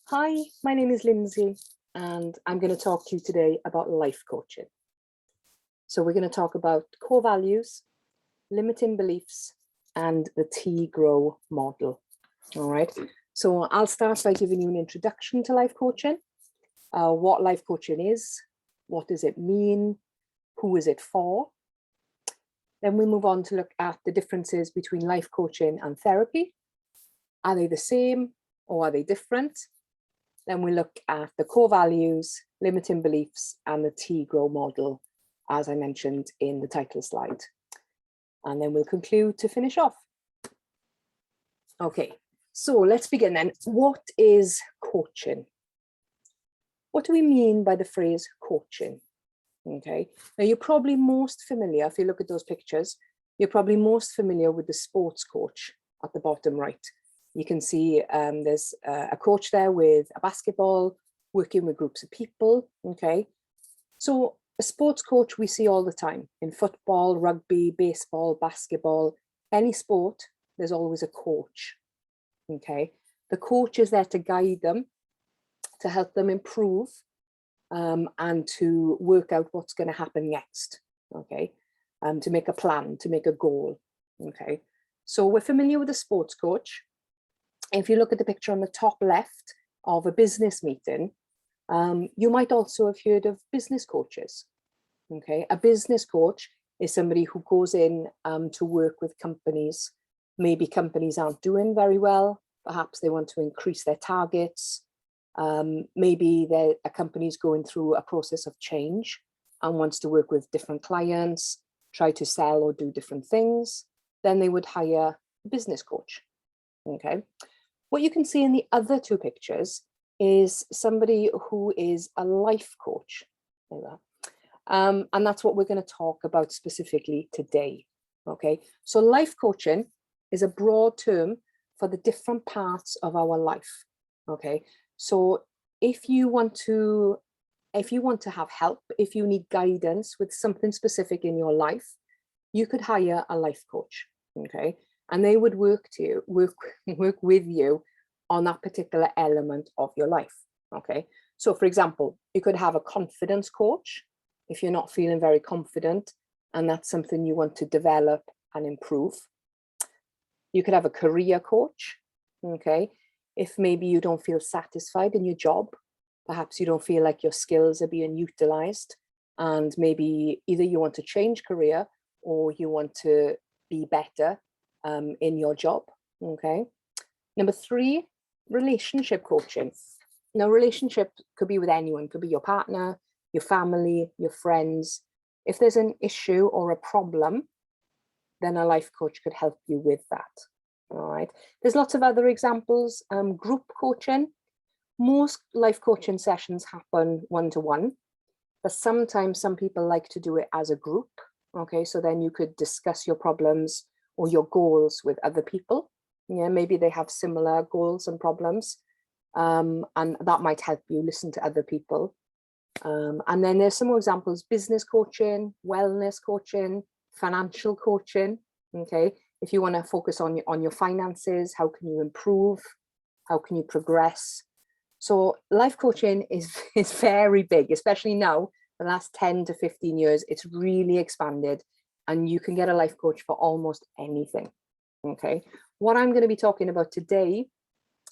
Hi, my name is Lindsay, and I'm going to talk to you today about life coaching. So we're going to talk about core values, limiting beliefs, and the T-GROW model. All right. So I'll start by giving you an introduction to life coaching, what life coaching is, what does it mean, who is it for. Then we move on to look at the differences between life coaching and therapy. Are they the same or are they different? Then we look at the core values, limiting beliefs, and the T-GROW model, as I mentioned in the title slide. And then we'll conclude to finish off. Okay, so let's begin then. What is coaching? What do we mean by the phrase coaching? Okay, now you're probably most familiar, if you look at those pictures, you're probably most familiar with the sports coach at the bottom right. You can see there's a coach there with a basketball, working with groups of people, okay? So a sports coach we see all the time in football, rugby, baseball, basketball, any sport, there's always a coach, okay? The coach is there to guide them, to help them improve, and to work out what's going to happen next, okay? To make a plan, to make a goal, okay? So we're familiar with a sports coach. If you look at the picture on the top left of a business meeting, you might also have heard of business coaches, okay? A business coach is somebody who goes in to work with companies. Maybe companies aren't doing very well. Perhaps they want to increase their targets. Maybe a company is going through a process of change and wants to work with different clients, try to sell or do different things. Then they would hire a business coach, okay? What you can see in the other two pictures is somebody who is a life coach. And that's what we're going to talk about specifically today. Okay, so life coaching is a broad term for the different parts of our life. Okay, so if you want to have help, if you need guidance with something specific in your life, you could hire a life coach. Okay, and they would work with you on that particular element of your life. Okay, so for example, you could have a confidence coach if you're not feeling very confident and that's something you want to develop and improve. You could have a career coach, okay, if maybe you don't feel satisfied in your job, perhaps you don't feel like your skills are being utilized, and maybe either you want to change career or you want to be better in your job, okay? Number 3, relationship coaching. Now, relationship could be with anyone, could be your partner, your family, your friends. If there's an issue or a problem, then a life coach could help you with that, all right? There's lots of other examples. Group coaching. Most life coaching sessions happen one-to-one, but sometimes some people like to do it as a group, okay? So then you could discuss your problems or your goals with other people. Yeah, maybe they have similar goals and problems, and that might help you listen to other people. And then there's some more examples: business coaching, wellness coaching, financial coaching. Okay, if you want to focus on your finances, how can you improve? How can you progress? So life coaching is very big, especially now, the last 10 to 15 years, it's really expanded, and you can get a life coach for almost anything. Okay, what I'm going to be talking about today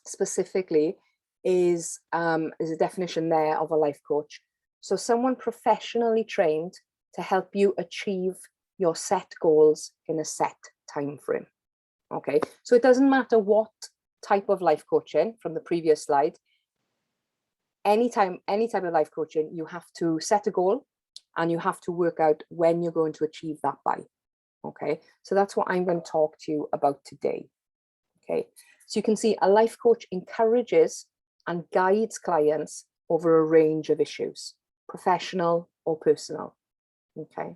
specifically is a definition there of a life coach. So someone professionally trained to help you achieve your set goals in a set time frame. Okay, so it doesn't matter what type of life coaching from the previous slide. Any type of life coaching, you have to set a goal and you have to work out when you're going to achieve that by. Okay, so that's what I'm going to talk to you about today. Okay, so you can see a life coach encourages and guides clients over a range of issues, professional or personal. Okay,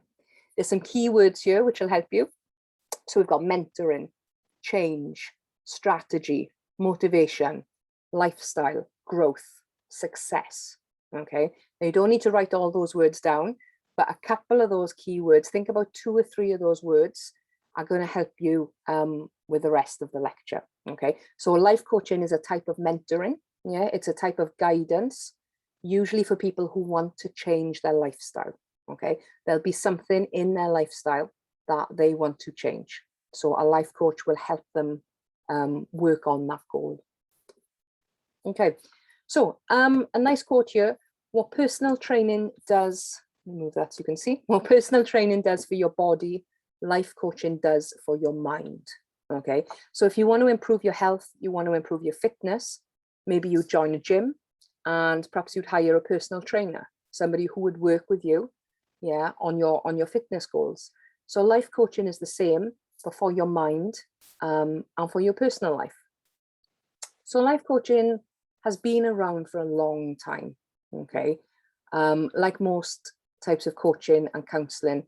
there's some keywords here which will help you. So we've got mentoring, change, strategy, motivation, lifestyle, growth, success. Okay, now you don't need to write all those words down, but a couple of those keywords, think about 2 or 3 of those words are going to help you with the rest of the lecture. Okay, so life coaching is a type of mentoring. Yeah, it's a type of guidance, usually for people who want to change their lifestyle. Okay, there'll be something in their lifestyle that they want to change. So a life coach will help them work on that goal. Okay, so a nice quote here: what personal training does, move that so you can see, what personal training does for your body, life coaching does for your mind. Okay, so if you want to improve your health, you want to improve your fitness, maybe you join a gym and perhaps you'd hire a personal trainer, somebody who would work with you, yeah, on your fitness goals. So life coaching is the same, but for your mind and for your personal life. So life coaching has been around for a long time, okay, like most types of coaching and counseling,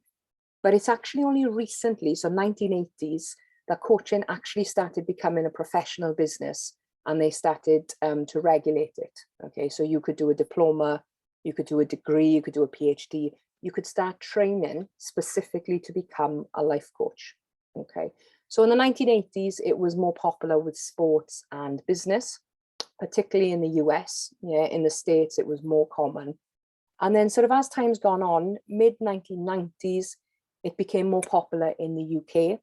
but it's actually only recently, so 1980s, that coaching actually started becoming a professional business, and they started to regulate it. Okay, so you could do a diploma, you could do a degree, you could do a PhD, you could start training specifically to become a life coach. Okay, so in the 1980s, it was more popular with sports and business, particularly in the US. Yeah, in the States, it was more common. And then sort of as time's gone on, mid 1990s, it became more popular in the UK,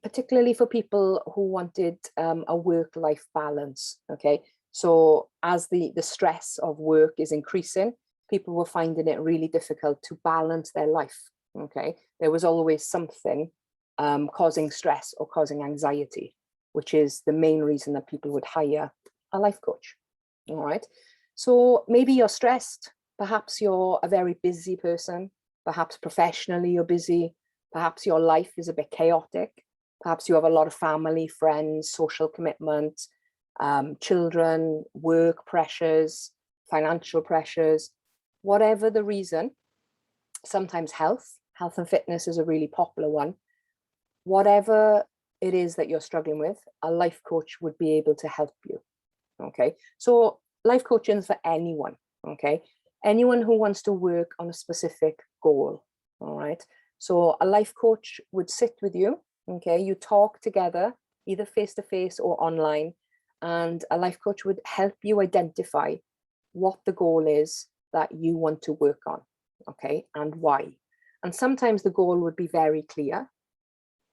particularly for people who wanted a work-life balance. Okay, so as the stress of work is increasing, people were finding it really difficult to balance their life. Okay, there was always something causing stress or causing anxiety, which is the main reason that people would hire a life coach. All right, so maybe you're stressed, perhaps you're a very busy person, perhaps professionally you're busy, perhaps your life is a bit chaotic, perhaps you have a lot of family, friends, social commitment, children, work pressures, financial pressures, whatever the reason. Sometimes health and fitness is a really popular one. Whatever it is that you're struggling with, a life coach would be able to help you. Okay, so life coaching is for anyone. Okay, anyone who wants to work on a specific goal. All right, so a life coach would sit with you. Okay, you talk together, either face to face or online, and a life coach would help you identify what the goal is that you want to work on. Okay, and why. And sometimes the goal would be very clear.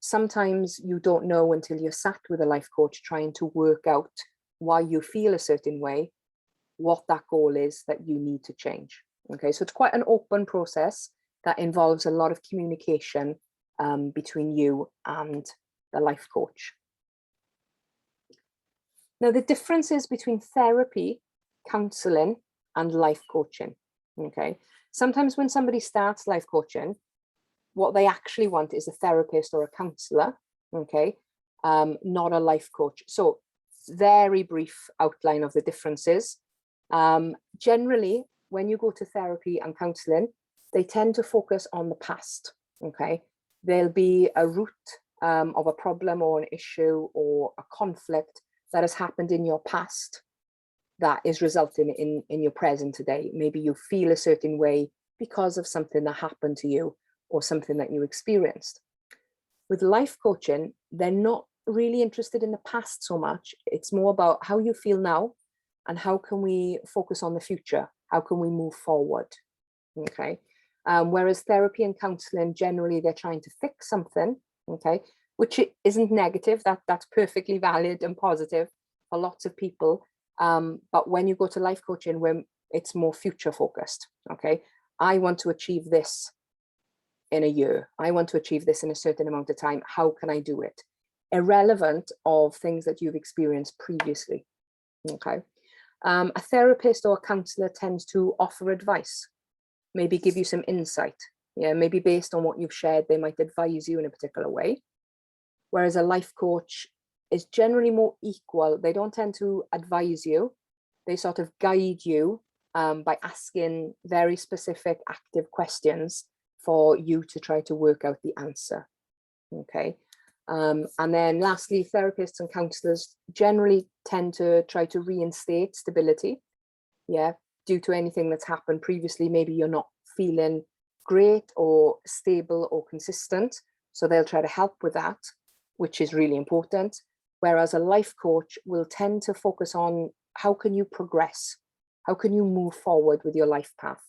Sometimes you don't know until you're sat with a life coach trying to work out why you feel a certain way, what that goal is that you need to change. Okay, so it's quite an open process that involves a lot of communication between you and the life coach. Now, the differences between therapy, counseling, and life coaching. Okay, sometimes when somebody starts life coaching, what they actually want is a therapist or a counselor. Okay, not a life coach. So very brief outline of the differences. Generally, when you go to therapy and counseling, they tend to focus on the past. Okay, there'll be a root of a problem or an issue or a conflict that has happened in your past that is resulting in your present today. Maybe you feel a certain way because of something that happened to you or something that you experienced. With life coaching, they're not really interested in the past so much. It's more about how you feel now and how can we focus on the future? How can we move forward? Okay. Whereas therapy and counseling, generally they're trying to fix something, okay, which isn't negative. That's perfectly valid and positive for lots of people. But when you go to life coaching, when it's more future focused, okay, I want to achieve this in a year. I want to achieve this in a certain amount of time. How can I do it? Irrelevant of things that you've experienced previously. Okay. A therapist or a counselor tends to offer advice, maybe give you some insight. Yeah, maybe based on what you've shared, they might advise you in a particular way. Whereas a life coach is generally more equal. They don't tend to advise you. They sort of guide you by asking very specific active questions for you to try to work out the answer. Okay. And then lastly, therapists and counselors generally tend to try to reinstate stability. Yeah, due to anything that's happened previously, maybe you're not feeling great or stable or consistent. So they'll try to help with that, which is really important. Whereas a life coach will tend to focus on how can you progress? How can you move forward with your life path?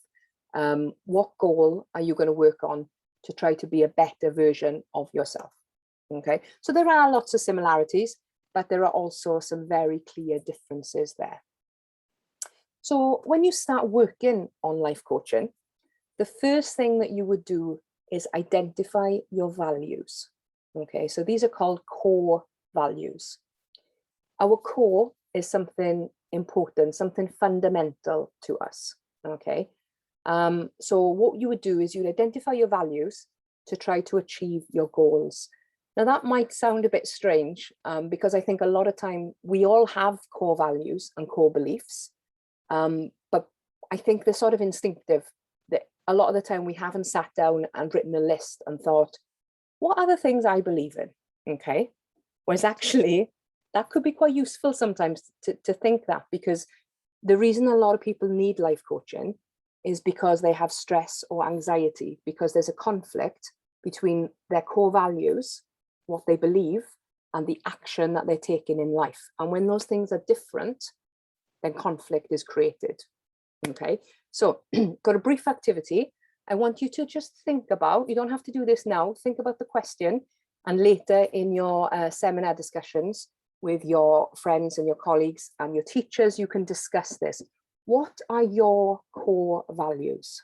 What goal are you going to work on to try to be a better version of yourself? Okay, so there are lots of similarities, but there are also some very clear differences there. So when you start working on life coaching, the first thing that you would do is identify your values. Okay, so these are called core values. Our core is something important, something fundamental to us. Okay, so what you would do is you'd identify your values to try to achieve your goals. Now that might sound a bit strange because I think a lot of time we all have core values and core beliefs, but I think they're sort of instinctive. That a lot of the time we haven't sat down and written a list and thought, what are the things I believe in? Okay, whereas actually that could be quite useful sometimes to think that, because the reason a lot of people need life coaching is because they have stress or anxiety, because there's a conflict between their core values, what they believe, and the action that they're taking in life. And when those things are different, then conflict is created. Okay, so got a brief activity. I want you to just think about, you don't have to do this now, think about the question, and later in your seminar discussions with your friends and your colleagues and your teachers, you can discuss this. What are your core values?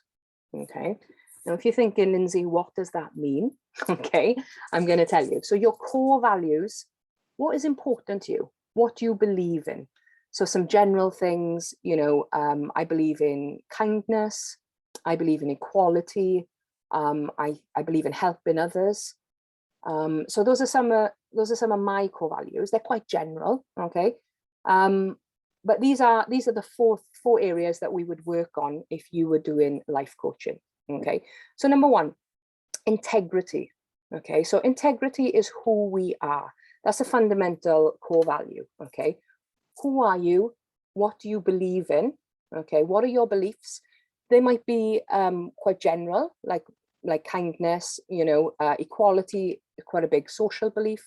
Okay, now if you're thinking, Lindsay, what does that mean? Okay, I'm going to tell you. So your core values, what is important to you? What do you believe in? So some general things, you know, I believe in kindness, I believe in equality, I believe in helping others. So those are some of my core values. They're quite general, okay? But these are the four areas that we would work on if you were doing life coaching. Okay, so number one, integrity. Okay, so integrity is who we are. That's a fundamental core value. Okay, who are you? What do you believe in? Okay, what are your beliefs? They might be quite general, like kindness, you know, equality, quite a big social belief.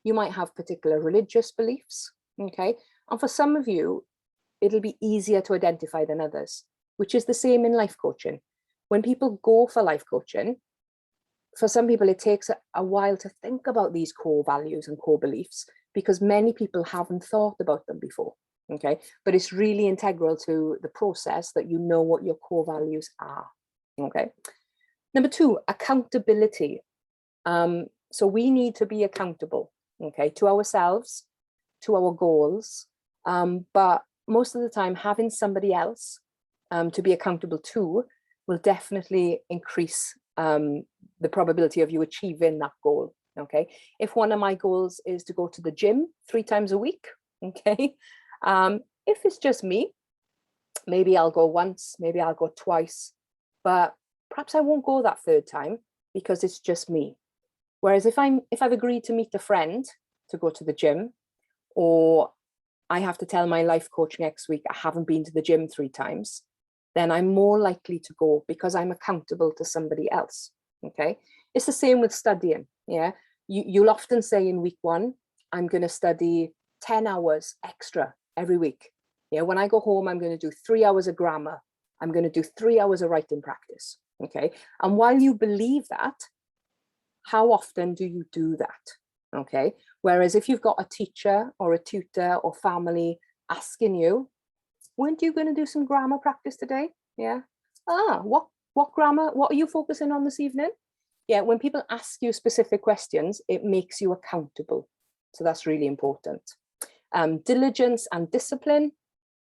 You might have particular religious beliefs. Okay, and for some of you, it'll be easier to identify than others, which is the same in life coaching. When people go for life coaching, for some people, it takes a while to think about these core values and core beliefs because many people haven't thought about them before. Okay, but it's really integral to the process that you know what your core values are. Okay, number two, accountability. So we need to be accountable, okay, to ourselves, to our goals, but most of the time having somebody else to be accountable to will definitely increase the probability of you achieving that goal. Okay, if one of my goals is to go to the gym 3 times a week, okay, if it's just me, maybe I'll go once, maybe I'll go twice, but perhaps I won't go that 3rd time because it's just me. Whereas if I've agreed to meet a friend to go to the gym, or I have to tell my life coach next week I haven't been to the gym 3 times, then I'm more likely to go because I'm accountable to somebody else. Okay, it's the same with studying. Yeah, you'll often say in week 1, I'm going to study 10 hours extra every week. Yeah, when I go home, I'm going to do 3 hours of grammar. I'm going to do 3 hours of writing practice. Okay, and while you believe that, how often do you do that? Okay, whereas if you've got a teacher or a tutor or family asking you, weren't you going to do some grammar practice today? Yeah. What grammar? What are you focusing on this evening? Yeah, when people ask you specific questions, it makes you accountable. So that's really important. Diligence and discipline.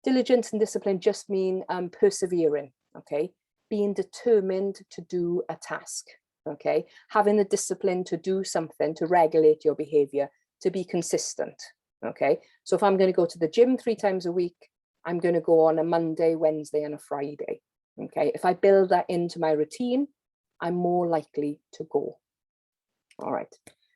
Diligence and discipline just mean persevering, okay? Being determined to do a task, okay? Having the discipline to do something, to regulate your behavior, to be consistent, okay? So if I'm going to go to the gym 3 times a week, I'm going to go on a Monday, Wednesday, and a Friday. Okay, if I build that into my routine, I'm more likely to go. All right,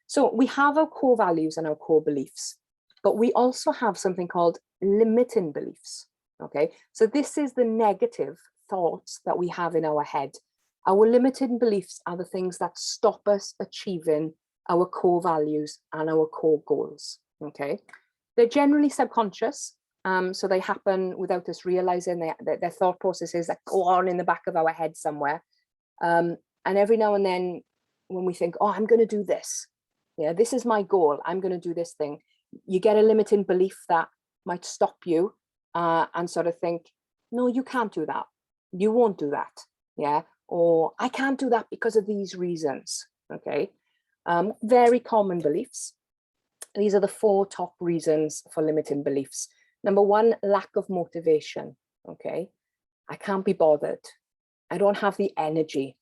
so we have our core values and our core beliefs, but we also have something called limiting beliefs. Okay, so this is the negative thoughts that we have in our head. Our limiting beliefs are the things that stop us achieving our core values and our core goals. Okay, they're generally subconscious. So they happen without us realizing. Their thought processes that go on in the back of our head somewhere. And every now and then when we think, oh, I'm going to do this. Yeah, this is my goal. I'm going to do this thing. You get a limiting belief that might stop you and sort of think, no, you can't do that. You won't do that. Yeah. Or I can't do that because of these reasons. Okay. Very common beliefs. These are the 4 top reasons for limiting beliefs. Number 1, lack of motivation. Okay. I can't be bothered. I don't have the energy.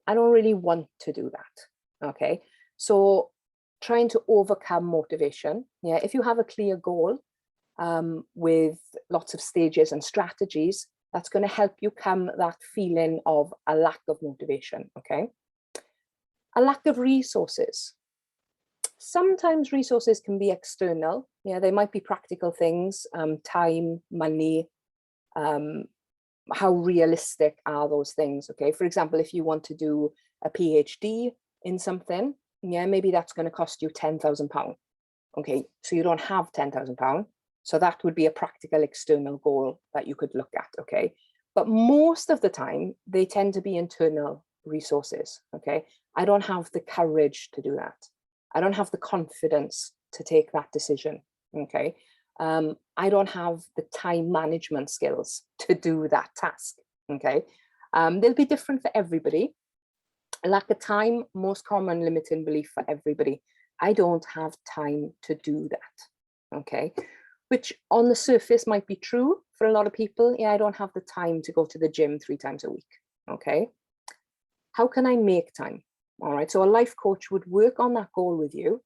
I don't really want to do that. Okay. So trying to overcome motivation. Yeah. If you have a clear goal with lots of stages and strategies, that's going to help you come that feeling of a lack of motivation. Okay. A lack of resources. Sometimes resources can be external. Yeah, they might be practical things, time, money. How realistic are those things? Okay, for example, if you want to do a PhD in something, yeah, maybe that's going to cost you £10,000. Okay, so you don't have £10,000. So that would be a practical external goal that you could look at. Okay, but most of the time they tend to be internal resources. Okay, I don't have the courage to do that. I don't have the confidence to take that decision. Okay. I don't have the time management skills to do that task. Okay. They'll be different for everybody. Lack of time, most common limiting belief for everybody. I don't have time to do that. Okay. Which on the surface might be true for a lot of people. Yeah, I don't have the time to go to the gym 3 times a week. Okay. How can I make time? All right, so a life coach would work on that goal with you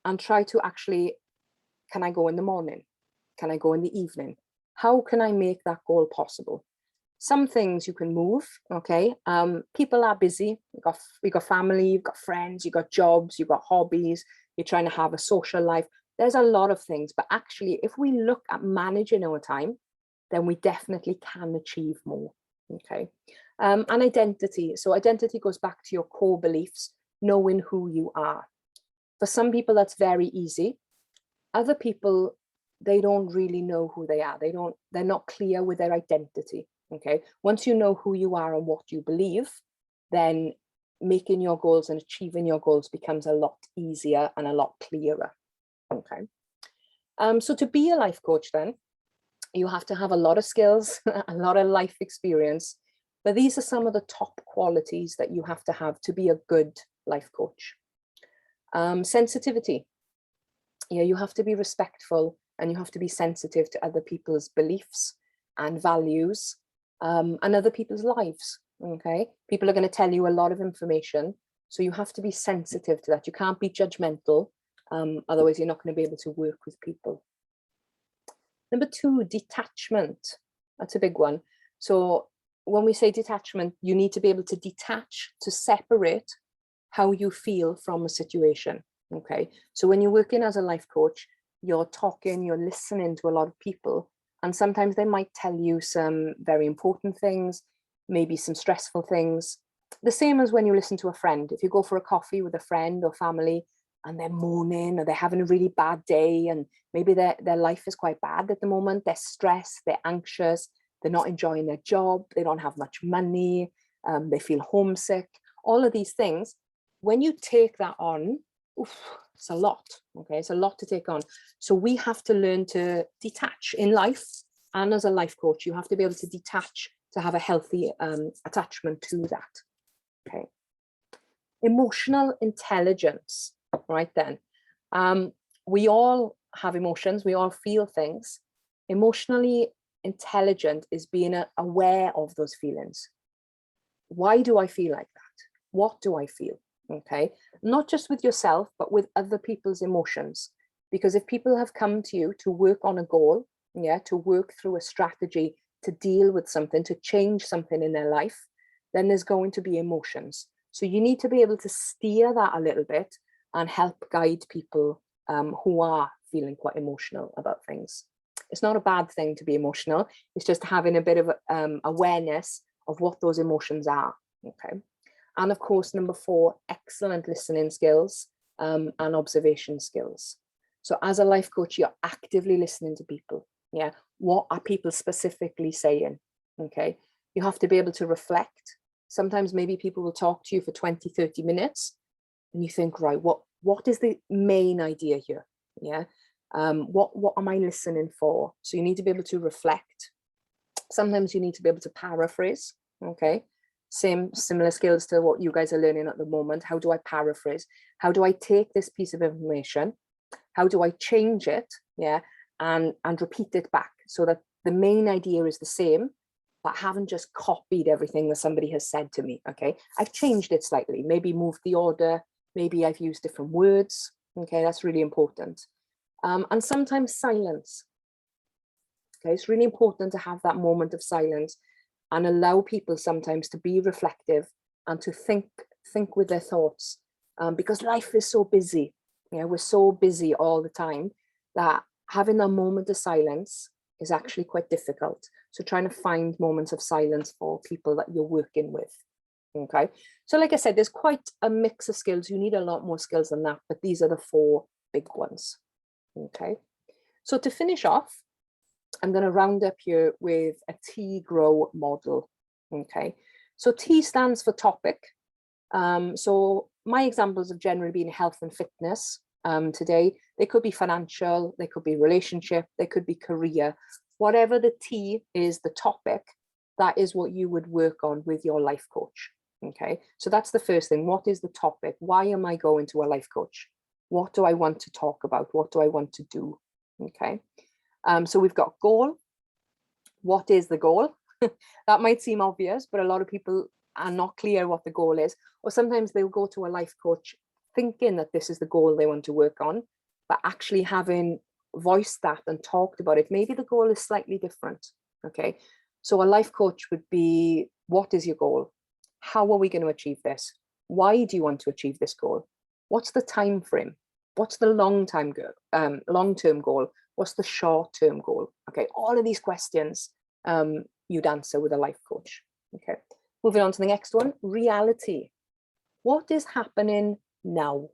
and try to actually, can I go in the morning? Can I go in the evening? How can I make that goal possible? Some things you can move, okay? People are busy. You've got family, you've got friends, you've got jobs, you've got hobbies, you're trying to have a social life. There's a lot of things, but actually, if we look at managing our time, then we definitely can achieve more, okay? And identity. So identity goes back to your core beliefs, knowing who you are. For some people, that's very easy. Other people, they don't really know who they are. They're not clear with their identity. Okay. Once you know who you are and what you believe, then making your goals and achieving your goals becomes a lot easier and a lot clearer. Okay. So to be a life coach, then you have to have a lot of skills, a lot of life experience. But these are some of the top qualities that you have to be a good life coach. Sensitivity. Yeah, you have to be respectful and you have to be sensitive to other people's beliefs and values and other people's lives. Okay, people are going to tell you a lot of information, so you have to be sensitive to that. You can't be judgmental, otherwise you're not going to be able to work with people. Number 2, detachment. That's a big one. So when we say detachment, you need to be able to detach, to separate how you feel from a situation. Okay. So when you're working as a life coach, you're talking, you're listening to a lot of people, and sometimes they might tell you some very important things, maybe some stressful things. The same as when you listen to a friend. If you go for a coffee with a friend or family and they're moaning or they're having a really bad day and maybe their life is quite bad at the moment, they're stressed, they're anxious, they're not enjoying their job, they don't have much money, they feel homesick, all of these things. When you take that on, it's a lot, okay? It's a lot to take on. So we have to learn to detach in life, and as a life coach, you have to be able to detach, to have a healthy attachment to that, okay? Emotional intelligence, right then. We all have emotions, we all feel things. Emotionally intelligent is being aware of those feelings. Why do I feel like that? What do I feel? Okay, not just with yourself, but with other people's emotions. Because if people have come to you to work on a goal, yeah, to work through a strategy, to deal with something, to change something in their life, then there's going to be emotions. So you need to be able to steer that a little bit and help guide people who are feeling quite emotional about things. It's not a bad thing to be emotional. It's just having a bit of awareness of what those emotions are. Okay. And of course, number 4, excellent listening skills and observation skills. So as a life coach, you're actively listening to people. Yeah, what are people specifically saying? Okay, you have to be able to reflect. Sometimes maybe people will talk to you for 20, 30 minutes and you think, right, what is the main idea here? Yeah, what am I listening for? So you need to be able to reflect. Sometimes you need to be able to paraphrase. Okay, similar skills to what you guys are learning at the moment. How do I paraphrase? How do I take this piece of information? How do I change it? Yeah, and repeat it back so that the main idea is the same, but I haven't just copied everything that somebody has said to me. Okay, I've changed it slightly, maybe moved the order, maybe I've used different words. Okay, that's really important. And sometimes silence. Okay, it's really important to have that moment of silence and allow people sometimes to be reflective and to think with their thoughts, because life is so busy. Yeah, we're so busy all the time that having a moment of silence is actually quite difficult. So trying to find moments of silence for people that you're working with. Okay, so like I said, there's quite a mix of skills. You need a lot more skills than that, but these are the 4 big ones. Okay, so to finish off, I'm going to round up here with a T-GROW model. Okay, so T stands for topic. So my examples have generally been health and fitness. Today, they could be financial, they could be relationship, they could be career. Whatever the T is, the topic, that is what you would work on with your life coach. Okay, so that's the first thing. What is the topic? Why am I going to a life coach? What do I want to talk about? What do I want to do? Okay, so we've got goal. What is the goal? That might seem obvious, but a lot of people are not clear what the goal is, or sometimes they'll go to a life coach thinking that this is the goal they want to work on, but actually having voiced that and talked about it, maybe the goal is slightly different. Okay, so a life coach would be, what is your goal? How are we going to achieve this? Why do you want to achieve this goal? What's the time frame? What's the long-term goal? What's the short-term goal? Okay, all of these questions you'd answer with a life coach. Okay, moving on to the next one, reality. What is happening now?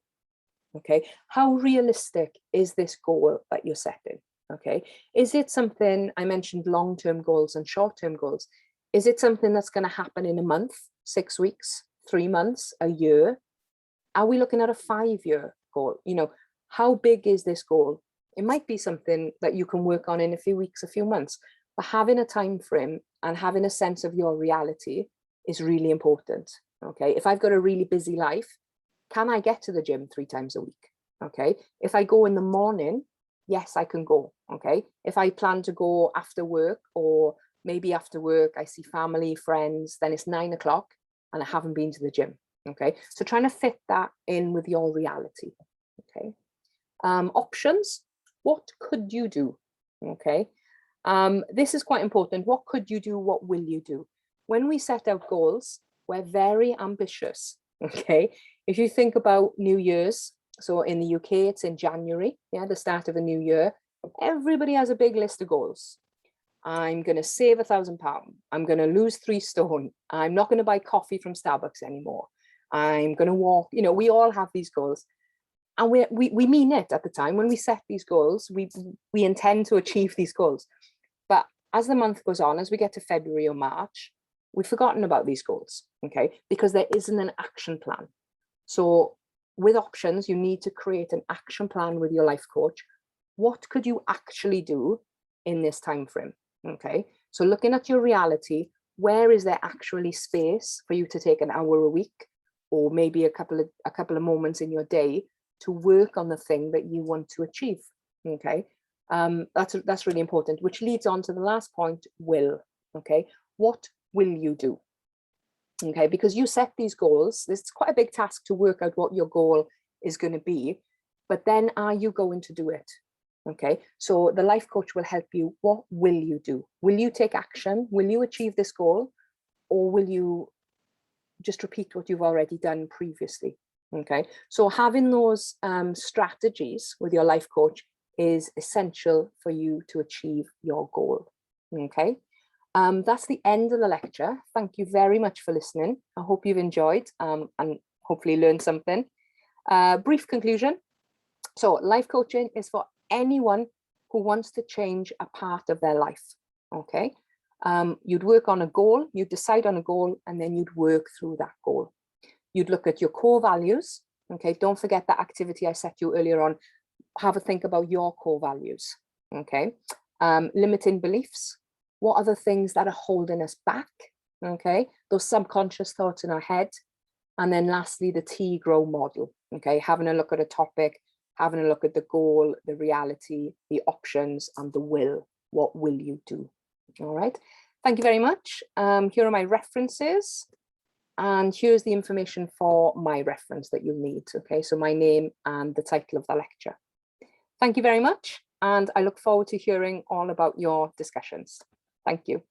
Okay, how realistic is this goal that you're setting? Okay, is it something, I mentioned long-term goals and short-term goals. Is it something that's going to happen in a month, 6 weeks, 3 months, a year? Are we looking at a 5-year goal? You know, how big is this goal? It might be something that you can work on in a few weeks, a few months, but having a time frame and having a sense of your reality is really important. Okay, if I've got a really busy life, can I get to the gym 3 times a week? Okay, if I go in the morning, yes, I can go. Okay, if I plan to go after work, or maybe after work I see family, friends, then it's 9 o'clock and I haven't been to the gym. Okay, so trying to fit that in with your reality. Okay, options. What could you do? Okay, this is quite important. What could you do? What will you do? When we set out goals, we're very ambitious. Okay, if you think about New Year's, so in the UK, it's in January, yeah, the start of a new year. Everybody has a big list of goals. I'm going to save £1,000. I'm going to lose 3 stone. I'm not going to buy coffee from Starbucks anymore. I'm going to walk. You know, we all have these goals. And we mean it at the time. When we set these goals, we intend to achieve these goals. But as the month goes on, as we get to February or March, we've forgotten about these goals, okay? Because there isn't an action plan. So with options, you need to create an action plan with your life coach. What could you actually do in this time frame? Okay, so looking at your reality, where is there actually space for you to take an hour a week, or maybe a couple of moments in your day to work on the thing that you want to achieve? Okay, that's really important, which leads on to the last point, will. Okay, what will you do? Okay, because you set these goals, it's quite a big task to work out what your goal is going to be, but then are you going to do it? Okay, so the life coach will help you. What will you do? Will you take action? Will you achieve this goal? Or will you just repeat what you've already done previously? Okay, so having those strategies with your life coach is essential for you to achieve your goal. Okay, that's the end of the lecture. Thank you very much for listening. I hope you've enjoyed and hopefully learned something. Brief conclusion. So life coaching is for anyone who wants to change a part of their life, okay? You'd work on a goal, you'd decide on a goal, and then you'd work through that goal. You'd look at your core values, okay? Don't forget that activity I set you earlier on. Have a think about your core values, okay? Limiting beliefs. What are the things that are holding us back, okay? Those subconscious thoughts in our head. And then lastly, the T-GROW model, okay? Having a look at a topic, having a look at the goal, the reality, the options, and the will. What will you do? All right. Thank you very much. Here are my references. And here's the information for my reference that you'll need. Okay, so my name and the title of the lecture. Thank you very much. And I look forward to hearing all about your discussions. Thank you.